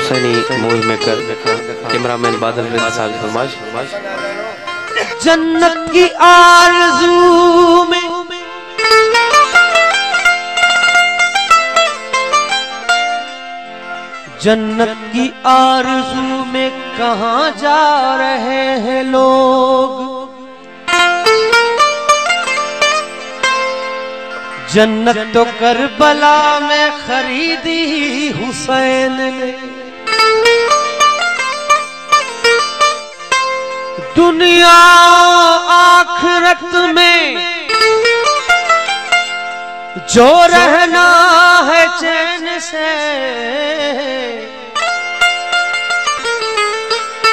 Husaini movie maker cameraman बादल रज़ा साहब की फरमाइश। जन्नत की आरज़ू में जन्नत की आरज़ू में कहाँ जा रहे हैं लोग। जन्नत तो करबला में खरीदी हुसैन ने। दुनिया आखिरत में जो रहना है चैन से,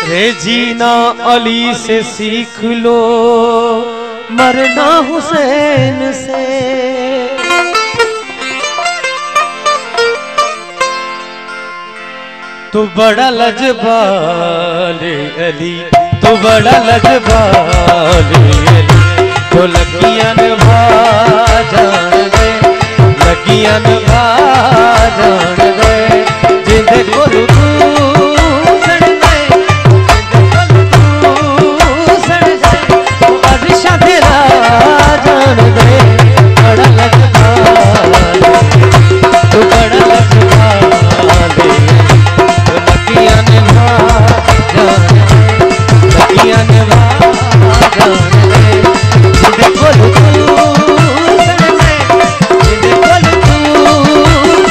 रे जीना अली से सीख लो, मरना हुसैन से। तू बड़ा लजबाले अली, तू बड़ा लजबाले अली, तो लगियां निभा जान दे, लगियां निभा जान दे, जिंदे को सड़ दे, सड़ दे, तो अरशा तेरा जान दे। बड़ा लजबाले, तू बड़ा लजबाले, तो लगियां निभा जान दे, लगियां निभा जान दे, जिंदे को सड़ दे, जिंदे को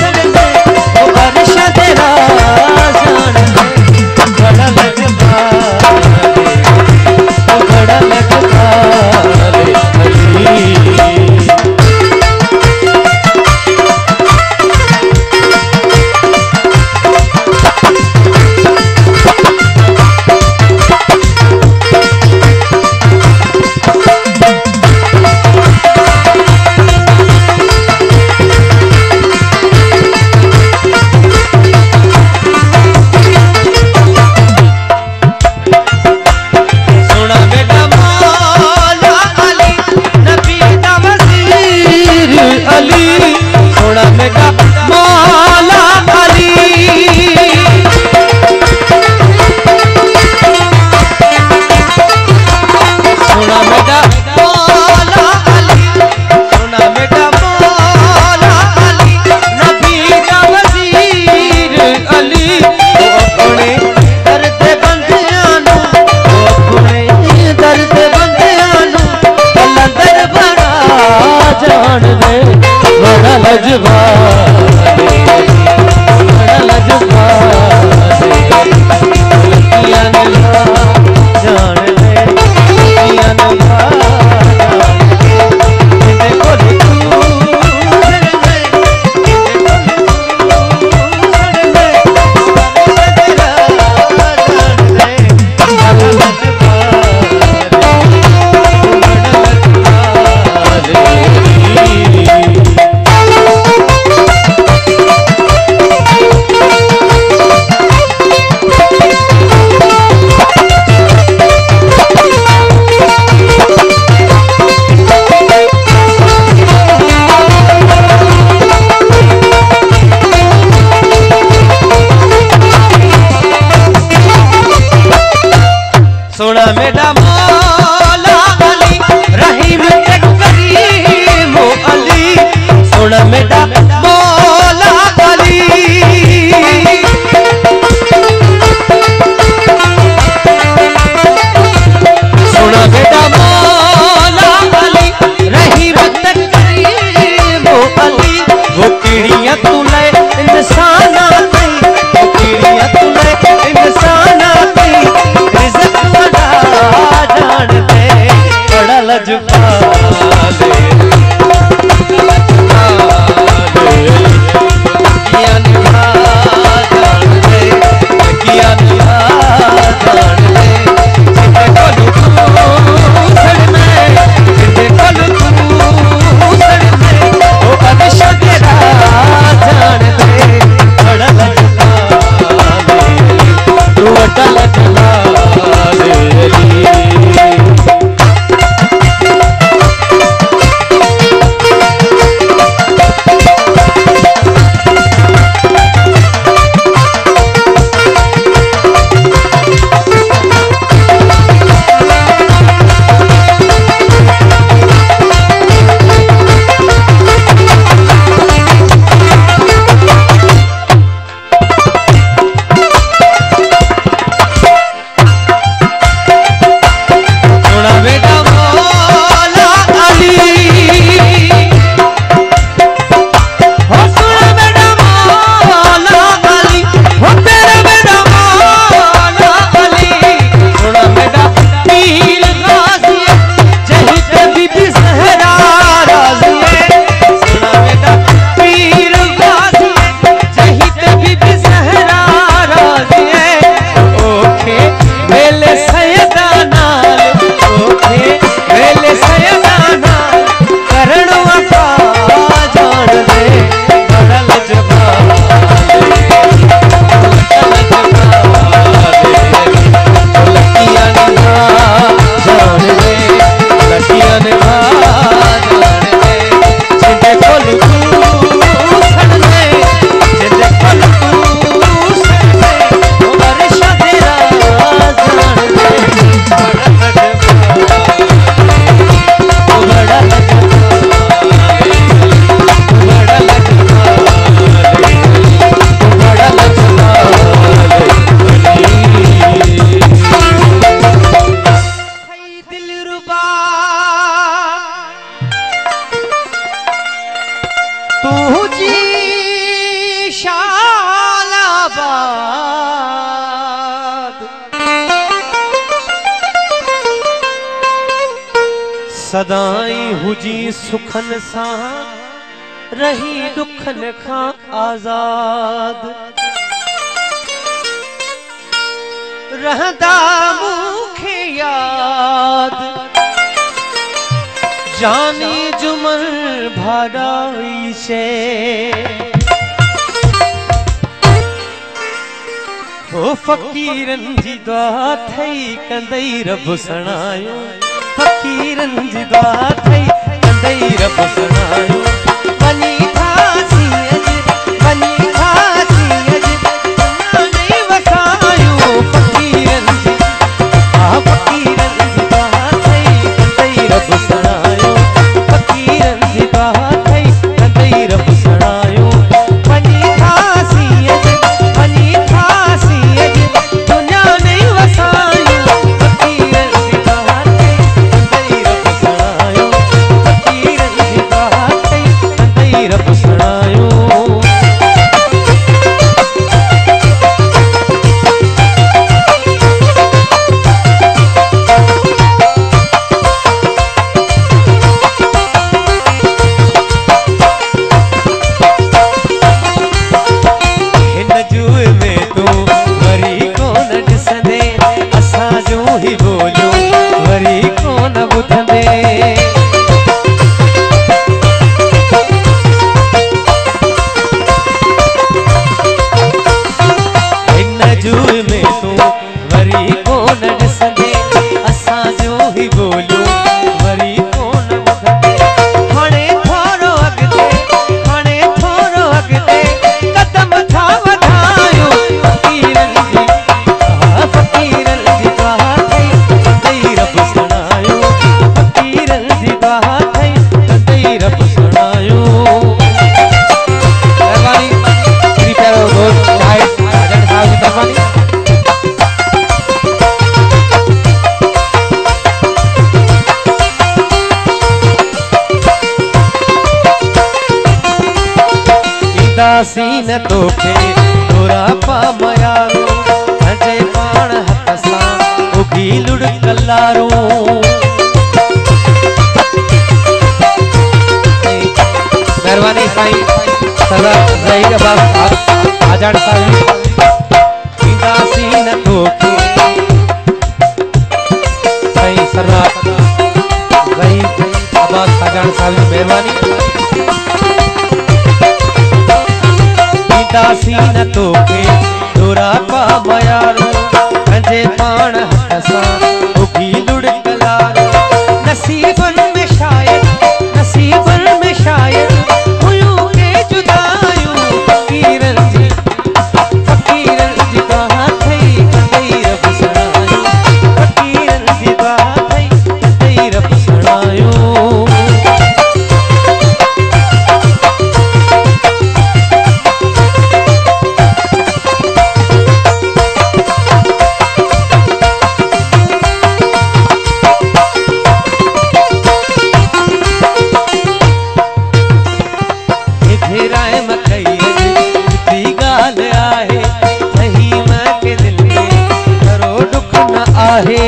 सड़ दे, तो अरशा तेरा जान दे। बड़ा लजबाले, तो बड़ा लजबाले अली। सोना मेरा मौला अली, रहीम करीम अली, सोना मेरा मौला अली। सोना मेरा मौला अली, रहीम करीम अली, वो कीड़ियां तूने इंसान नहीं, वो कीड़ियां तूने इंसान नहीं, रिज़्क़ जान दे। वेले सयदा नाल तोखे वेले सयदा नाल करण वफा जान दे बड़ा लजपाल लकियां निभा जान दे लकियां निभा जान दे जिंदे कोल तू सड़ दे जिंदे कोल तू सड़ दे ओ वर्षा तेरा जान दे बड़ा लजपाल ओ बड़ा सदाई हुजी सुखन सा रही दुखन खां आजाद रहंदा मूंखे याद जानी जुमल भाड़ाई से ओ फकीरन जी दुआ थई कंदई रब सणायो फकीरन जी दुआ थई कंदई रब सणायो वनी खासी अज वनी खासी अज नहीं वसायो फकीरन जी फकीरन जी दुआ थई कंदई रब सणायो फकीरन जी दुआ थई कंदई रब सणायो वनी खासी अज वनी खासी अज दुनिया नहीं वसायो फकीरन जी दुआ थई रब सणायो फकीरन जी दुआ थई रब सणायो हिन जुए में तू वरी कोन ॾिसंदे असां जो ही बोलियो वरी कोन ॿुधंदे हिन जुए में तू वरी कोन ॾिसंदे असां जो ही बोलियो वरी कोन ॿुधंदे हाणे थोरो अॻिते हाणे थोरो अॻिते कदम था वधायो फकीरन जी फकीरन जी दुआ थई कंदई रब सणायो फकीरन जी दुआ थई कंदई रब सणायो मेहरबानी मेरी प्यारो दोस्त नाइट राजन साहब की मेहरबानी ईंदासी न तोखे तोरा पा मयारो अजे पाण हथ सां उगी लुड़कलारो मेहरबानी साईं सरदार ज़हीर अब्बास आजाद साहब ईंदासी न तोखे साईं सरदार ज़हीर अब्बास आजाद साहब की मेहरबानी ईंदासी न तोखे तोरा पा मयारो पंहिंजे पाण हथ सां उगी लुड़कलारो नसीबन में शायद हुयूं के जुदायूं फकीरन जी दुआ थई कंदई रब सणायो फकीरन जी दुआ थई कंदई रब सणायो आहे